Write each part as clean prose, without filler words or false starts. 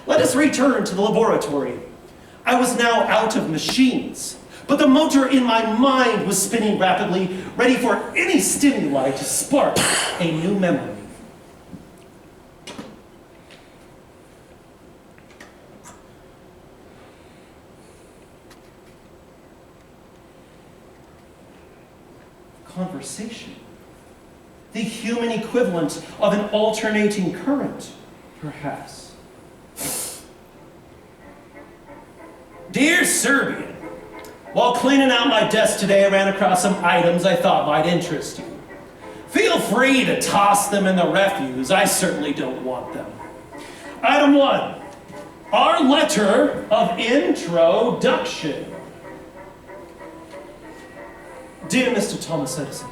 Let us return to the laboratory. I was now out of machines, but the motor in my mind was spinning rapidly, ready for any stimuli to spark a new memory. Conversation. The human equivalent of an alternating current, perhaps. Dear Serbian, while cleaning out my desk today, I ran across some items I thought might interest you. Feel free to toss them in the refuse. I certainly don't want them. Item 1, our letter of introduction. Dear Mr. Thomas Edison,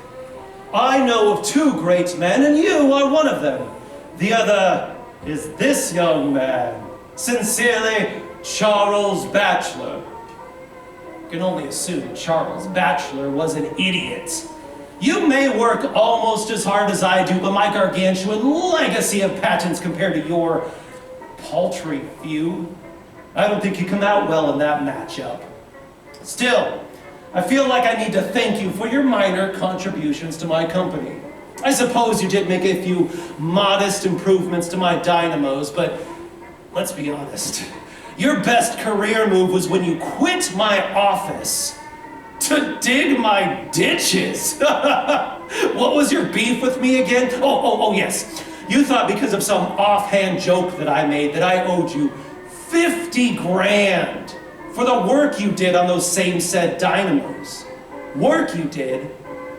I know of 2 great men, and you are one of them. The other is this young man. Sincerely, Charles Batchelor. I can only assume Charles Batchelor was an idiot. You may work almost as hard as I do, but my gargantuan legacy of patents compared to your paltry few, I don't think you come out well in that matchup. Still, I feel like I need to thank you for your minor contributions to my company. I suppose you did make a few modest improvements to my dynamos, but let's be honest. Your best career move was when you quit my office to dig my ditches. What was your beef with me again? Oh, yes. You thought because of some offhand joke that I made that I owed you 50 grand for the work you did on those same said dynamos. Work you did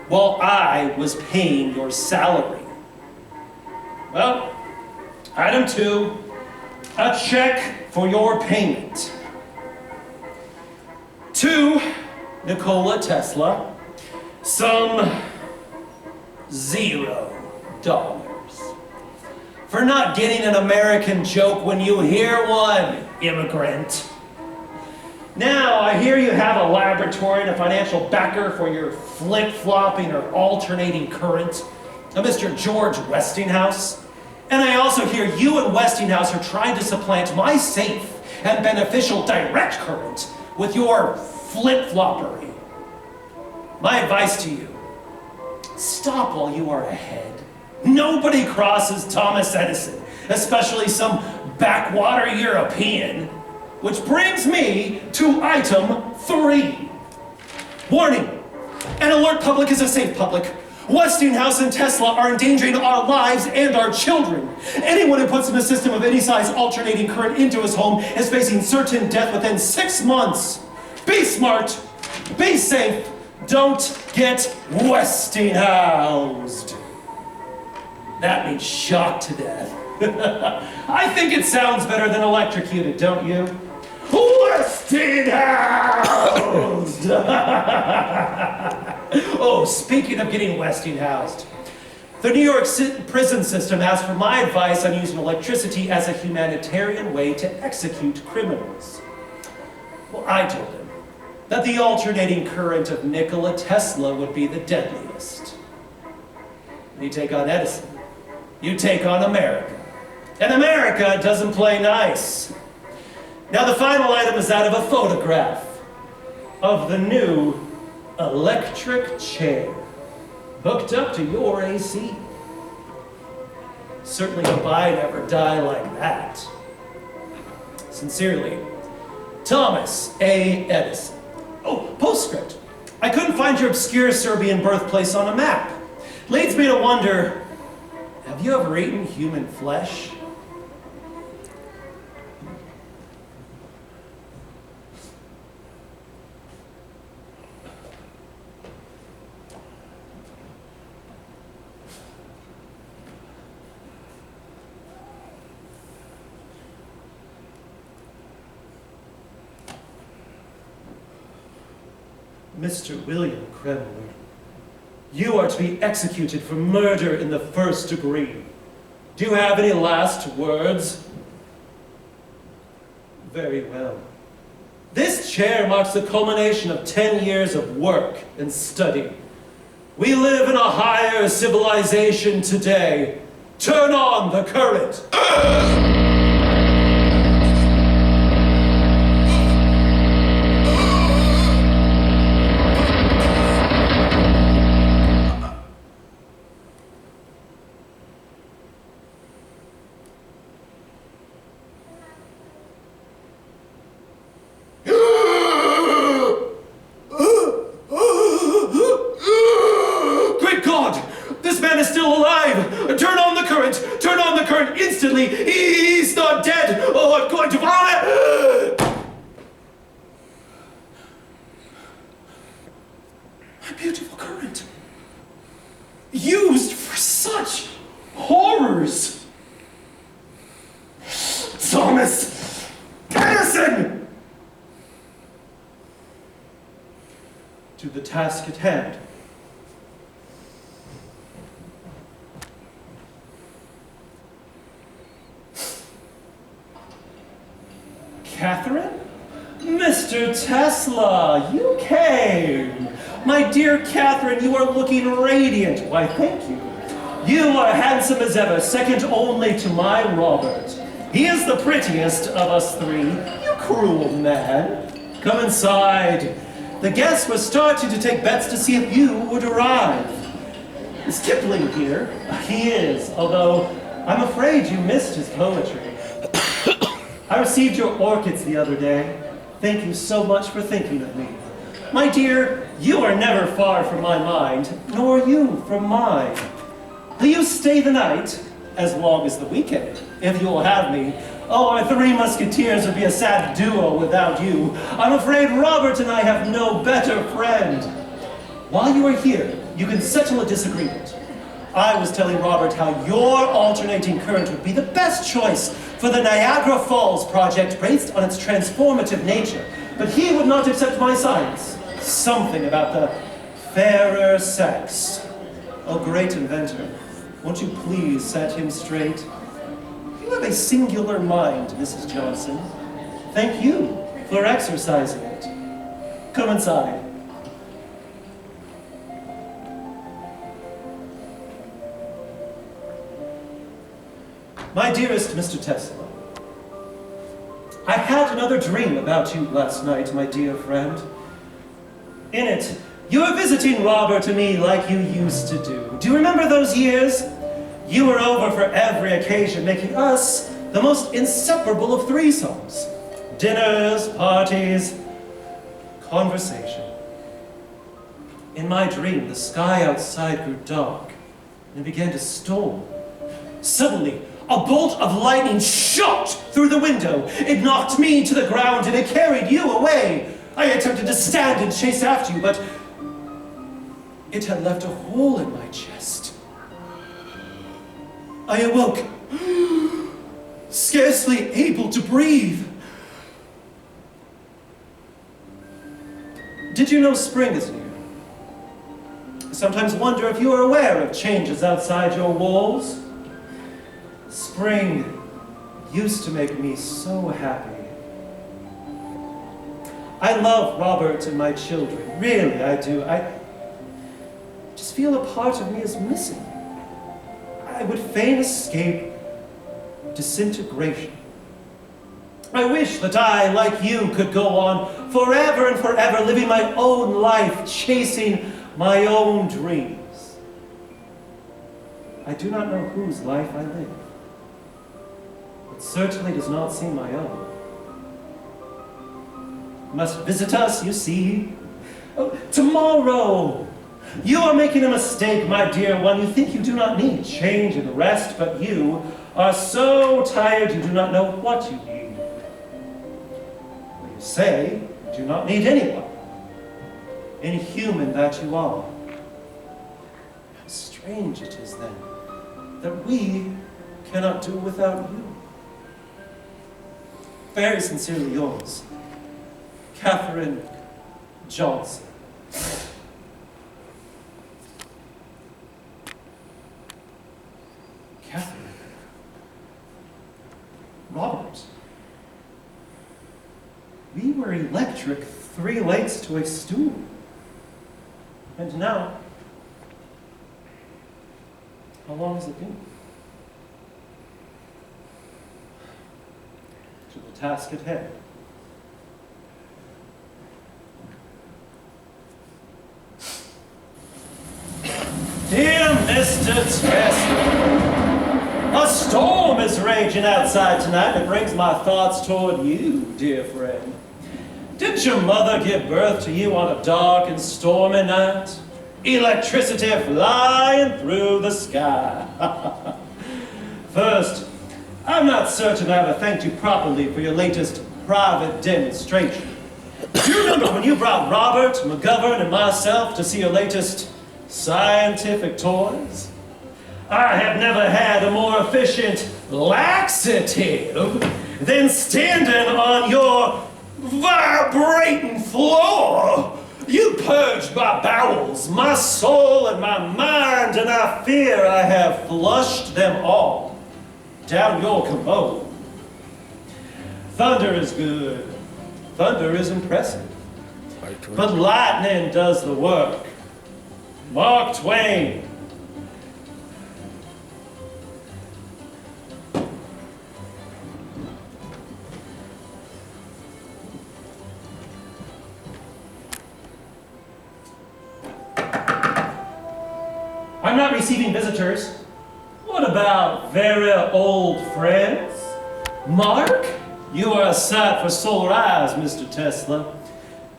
while I was paying your salary. Well, item 2, a check for your payment. To Nikola Tesla, some $0 for not getting an American joke when you hear one, immigrant. Now, I hear you have a laboratory and a financial backer for your flip-flopping or alternating current, a Mr. George Westinghouse. And I also hear you and Westinghouse are trying to supplant my safe and beneficial direct current with your flip-floppery. My advice to you, stop while you are ahead. Nobody crosses Thomas Edison, especially some backwater European. Which brings me to item 3. Warning, an alert public is a safe public. Westinghouse and Tesla are endangering our lives and our children. Anyone who puts in a system of any size alternating current into his home is facing certain death within 6 months. Be smart, be safe, don't get Westinghoused. That means shot to death. I think it sounds better than electrocuted, don't you? Westinghoused! Oh, speaking of getting Westinghoused, the New York prison system asked for my advice on using electricity as a humanitarian way to execute criminals. Well, I told him that the alternating current of Nikola Tesla would be the deadliest. You take on Edison, you take on America. And America doesn't play nice. Now the final item is that of a photograph of the new electric chair hooked up to your AC. Certainly hope I never die like that. Sincerely, Thomas A. Edison. Oh, postscript. I couldn't find your obscure Serbian birthplace on a map. Leads me to wonder, have you ever eaten human flesh? Mr. William Kremler, you are to be executed for murder in the 1st degree. Do you have any last words? Very well. This chair marks the culmination of 10 years of work and study. We live in a higher civilization today. Turn on the current. not going to vomit! My beautiful current. Used for such horrors. Thomas Edison! To the task at hand. Catherine? Mr. Tesla, you came! My dear Catherine, you are looking radiant. Why, thank you. You are handsome as ever, second only to my Robert. He is the prettiest of us three. You cruel man. Come inside. The guests were starting to take bets to see if you would arrive. Is Kipling here? He is, although I'm afraid you missed his poetry. I received your orchids the other day. Thank you so much for thinking of me. My dear, you are never far from my mind, nor you from mine. Will you stay the night, as long as the weekend, if you will have me? Oh, our three musketeers would be a sad duo without you. I'm afraid Robert and I have no better friend. While you are here, you can settle a disagreement. I was telling Robert how your alternating current would be the best choice for the Niagara Falls project based on its transformative nature, but he would not accept my science. Something about the fairer sex. Oh, great inventor, won't you please set him straight? You have a singular mind, Mrs. Johnson. Thank you for exercising it. Come inside. My dearest Mr. Tesla, I had another dream about you last night, my dear friend. In it, you were visiting Robert and me like you used to do. Do you remember those years? You were over for every occasion, making us the most inseparable of threesomes. Dinners, parties, conversation. In my dream, the sky outside grew dark and it began to storm. Suddenly, a bolt of lightning shot through the window. It knocked me to the ground and it carried you away. I attempted to stand and chase after you, but it had left a hole in my chest. I awoke, scarcely able to breathe. Did you know spring is near? I sometimes wonder if you are aware of changes outside your walls. Spring used to make me so happy. I love Robert and my children, really I do. I just feel a part of me is missing. I would fain escape disintegration. I wish that I, like you, could go on forever and forever living my own life, chasing my own dreams. I do not know whose life I live. It certainly does not seem my own. You must visit us, you see. Oh, tomorrow! You are making a mistake, my dear one. You think you do not need change and rest, but you are so tired you do not know what you need. Well, you say you do not need anyone. Inhuman that you are. How strange it is then that we cannot do without you. Very sincerely yours, Catherine Johnson. Catherine? Robert? We were electric 3 lengths to a stool. And now, how long has it been? To the task at hand. Dear Mr. Tesla, a storm is raging outside tonight. It brings my thoughts toward you, dear friend. Did your mother give birth to you on a dark and stormy night? Electricity flying through the sky. First, I'm not certain I ever thanked you properly for your latest private demonstration. Do you remember when you brought Robert, McGovern, and myself to see your latest scientific toys? I have never had a more efficient laxative than standing on your vibrating floor. You purged my bowels, my soul, and my mind, and I fear I have flushed them all down your commode. Thunder is good. Thunder is impressive. But lightning does the work. Mark Twain. I'm not receiving visitors. What about very old friends? Mark? You are a sight for sore eyes, Mr. Tesla.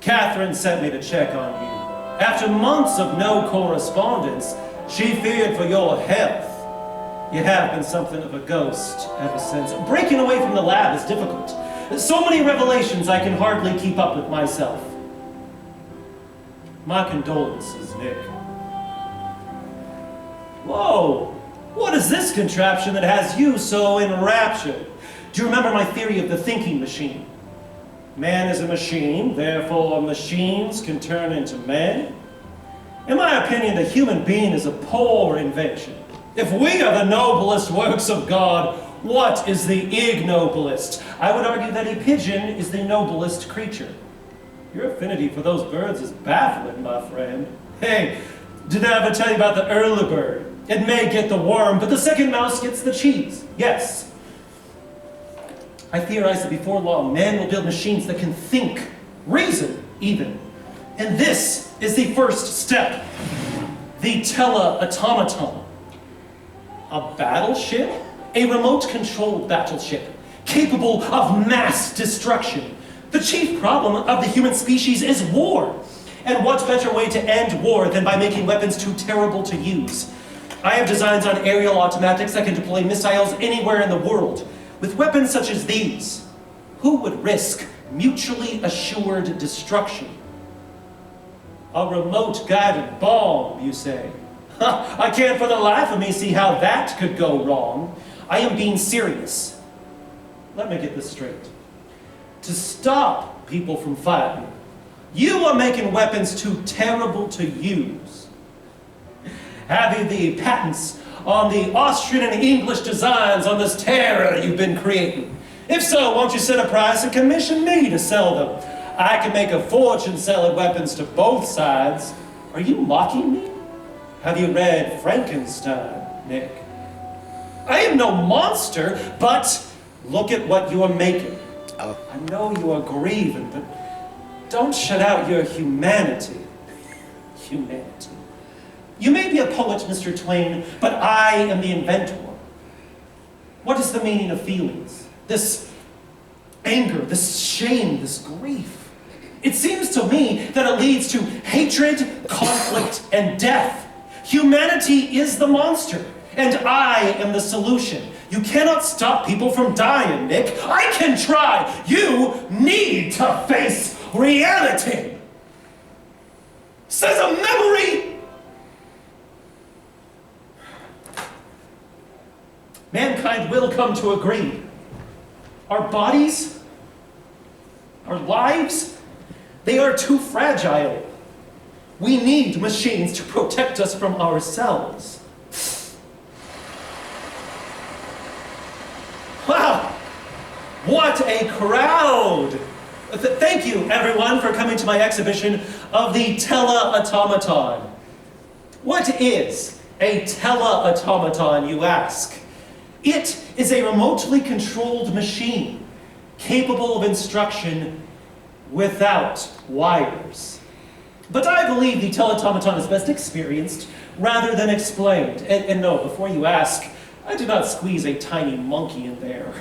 Catherine sent me to check on you. After months of no correspondence, she feared for your health. You have been something of a ghost ever since. Breaking away from the lab is difficult. So many revelations I can hardly keep up with myself. My condolences, Nick. Whoa! What is this contraption that has you so enraptured? Do you remember my theory of the thinking machine? Man is a machine, therefore machines can turn into men. In my opinion, the human being is a poor invention. If we are the noblest works of God, what is the ignoblest? I would argue that a pigeon is the noblest creature. Your affinity for those birds is baffling, my friend. Hey, did I ever tell you about the early bird? It may get the worm, but the second mouse gets the cheese. Yes. I theorize that before long, man will build machines that can think, reason even. And this is the first step. The tele-automaton. A battleship? A remote-controlled battleship, capable of mass destruction. The chief problem of the human species is war. And what better way to end war than by making weapons too terrible to use? I have designs on aerial automatics that can deploy missiles anywhere in the world. With weapons such as these, who would risk mutually assured destruction? A remote-guided bomb, you say? I can't for the life of me see how that could go wrong. I am being serious. Let me get this straight. To stop people from fighting, you are making weapons too terrible to use. Have you the patents on the Austrian and English designs on this terror you've been creating? If so, won't you set a price and commission me to sell them? I can make a fortune selling weapons to both sides. Are you mocking me? Have you read Frankenstein, Nick? I am no monster, but look at what you are making. Oh. I know you are grieving, but don't shut out your humanity. Humanity. You may be a poet, Mr. Twain, but I am the inventor. What is the meaning of feelings? This anger, this shame, this grief. It seems to me that it leads to hatred, conflict, and death. Humanity is the monster, and I am the solution. You cannot stop people from dying, Nick. I can try. You need to face reality. Says a memory. Mankind will come to agree. Our bodies, our lives, they are too fragile. We need machines to protect us from ourselves. Wow! What a crowd! Thank you, everyone, for coming to my exhibition of the tele-automaton. What is a tele-automaton, you ask? It is a remotely controlled machine, capable of instruction without wires. But I believe the tele-automaton is best experienced rather than explained. And no, before you ask, I did not squeeze a tiny monkey in there.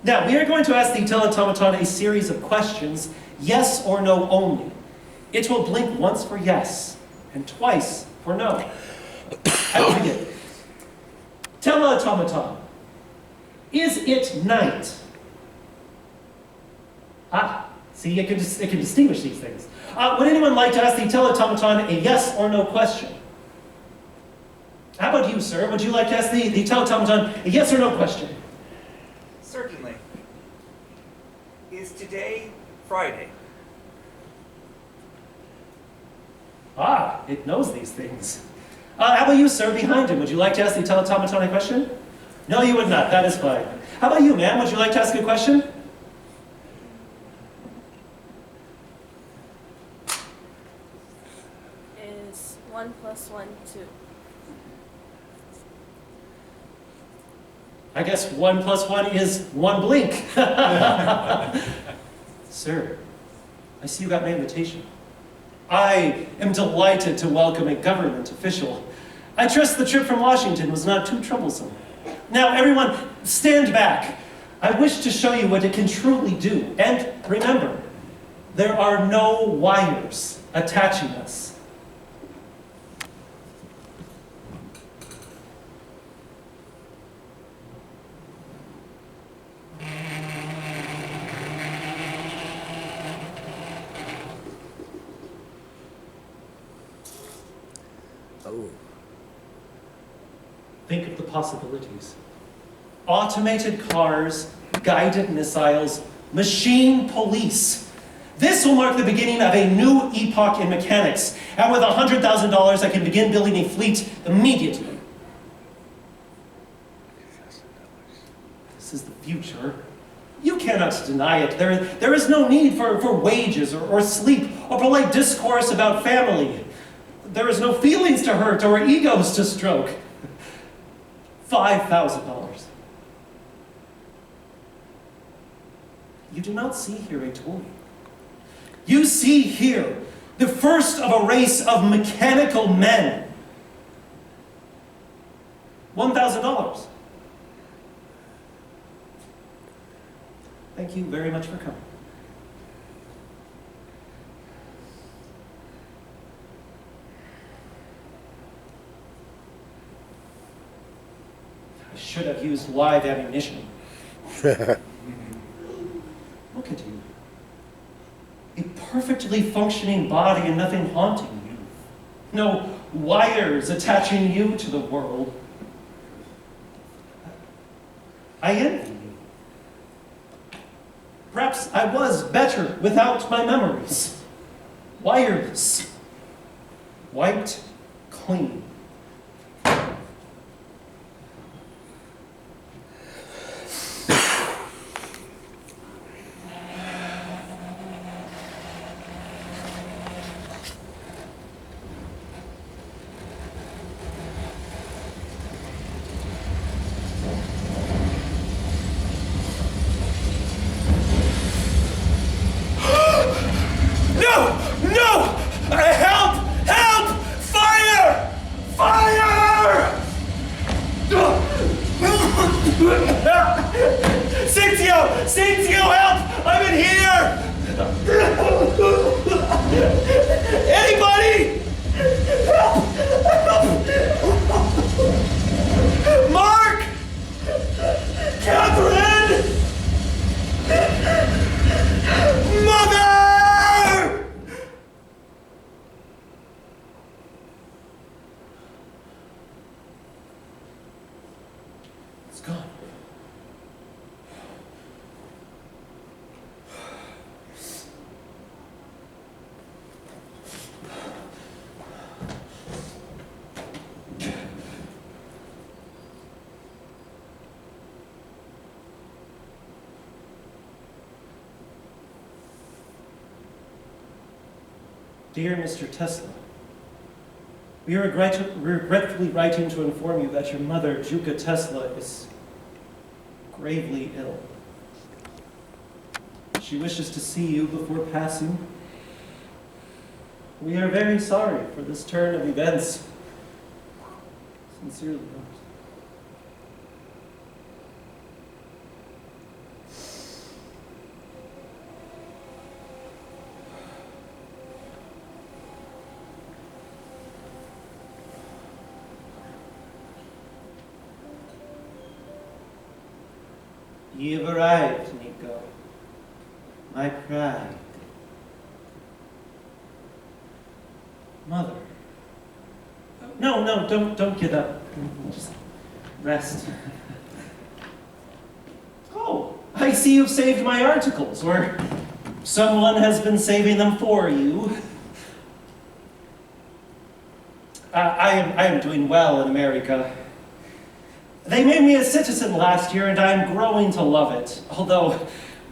Now, we are going to ask the tele-automaton a series of questions, yes or no only. It will blink once for yes, and twice for no. I read it. Tele-automaton, Is it night? Ah, see, it can distinguish these things. Would anyone like to ask the teletomaton a yes or no question? How about you, sir? Would you like to ask the teletomaton a yes or no question? Certainly. Is today Friday? Ah, it knows these things. How about you, sir, behind him? Would you like to ask the teletomaton a question? No, you would not. That is fine. How about you, ma'am? Would you like to ask a question? Is 1 + 1 2? I guess 1 + 1 is 1 blink. Sir, I see you got my invitation. I am delighted to welcome a government official. I trust the trip from Washington was not too troublesome. Now, everyone, stand back. I wish to show you what it can truly do. And remember, there are no wires attaching us. Oh. Think of the possibilities. Automated cars, guided missiles, machine police. This will mark the beginning of a new epoch in mechanics. And with $100,000, I can begin building a fleet immediately. This is the future. You cannot deny it. There is no need for wages or sleep or polite discourse about family. There is no feelings to hurt or egos to stroke. $5,000. You do not see here a toy. You see here the first of a race of mechanical men. $1,000. Thank you very much for coming. I should have used live ammunition. Look at you. A perfectly functioning body and nothing haunting you. No wires attaching you to the world. I envy you. Perhaps I was better without my memories. Wireless. Wiped clean. Cynthia, help! I'm in here! Anybody? Help! Mark! Catherine! Mother! It's gone. Dear Mr. Tesla, we are regretfully writing to inform you that your mother, Juka Tesla, is gravely ill. She wishes to see you before passing. We are very sorry for this turn of events. Sincerely yours. You've arrived, Nico. My pride. Mother. No, don't get up. Just rest. Oh, I see you've saved my articles, or someone has been saving them for you. I am doing well in America. They made me a citizen last year, and I'm growing to love it. Although,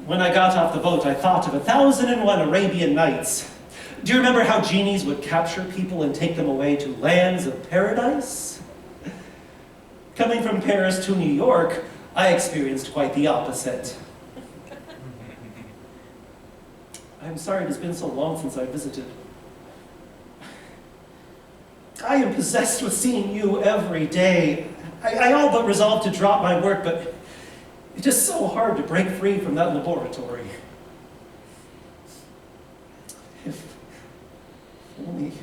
when I got off the boat, I thought of 1,001 Arabian Nights. Do you remember how genies would capture people and take them away to lands of paradise? Coming from Paris to New York, I experienced quite the opposite. I'm sorry it has been so long since I visited. I am possessed with seeing you every day. I all but resolved to drop my work, but it's just so hard to break free from that laboratory. If only...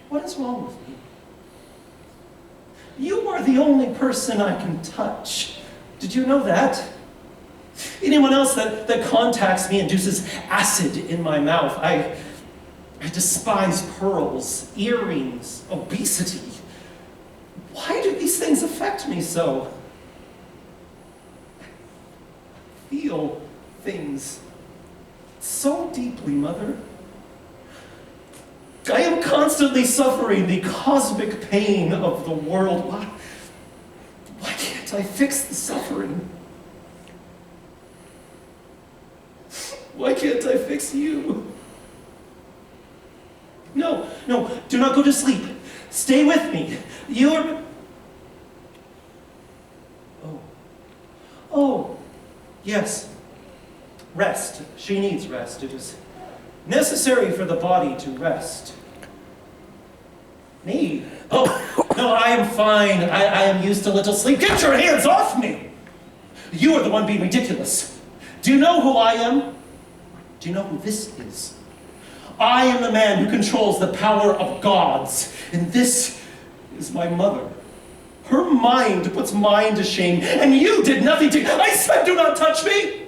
What is wrong with me? You are the only person I can touch. Did you know that? Anyone else that contacts me induces acid in my mouth. I despise pearls, earrings, obesity. Why do these things affect me so? I feel things so deeply, Mother. I am constantly suffering the cosmic pain of the world. Why can't I fix the suffering? Why can't I fix you? No, do not go to sleep. Stay with me. You're... Oh, yes. Rest. She needs rest. It is necessary for the body to rest. Me? Oh, no, I am fine. I am used to little sleep. Get your hands off me! You are the one being ridiculous. Do you know who I am? Do you know who this is? I am the man who controls the power of gods, and this is my mother. Her mind puts mine to shame, and you did nothing to... I said do not touch me!